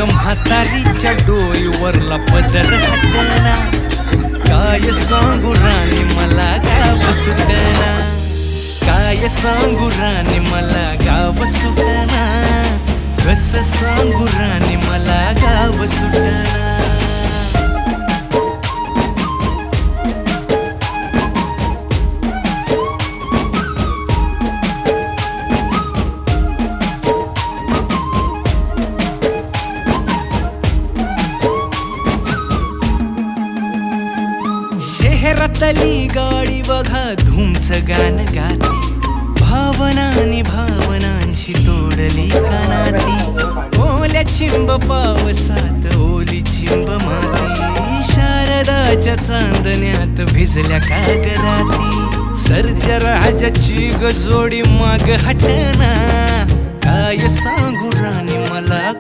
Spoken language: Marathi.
म्हातारीच्या डोईवरला पदर हटना. काय सांगू राणी मला गाव सुटना. काय सांगू राणी मला गाव सुटना. कसं सांगू राणी मला गाव सुटना. शहरातली गाडी बघा धूमचं गाण गाते. भावनांनी भावनांशी तोडली कानाती. ओल्या चिंब पावसात ओली चिंब माती. शारदाच्या चांदण्यात भिजल्या कागदाती. सर्जराजाची गजोडी माग हटना. काय सांगू राणी मला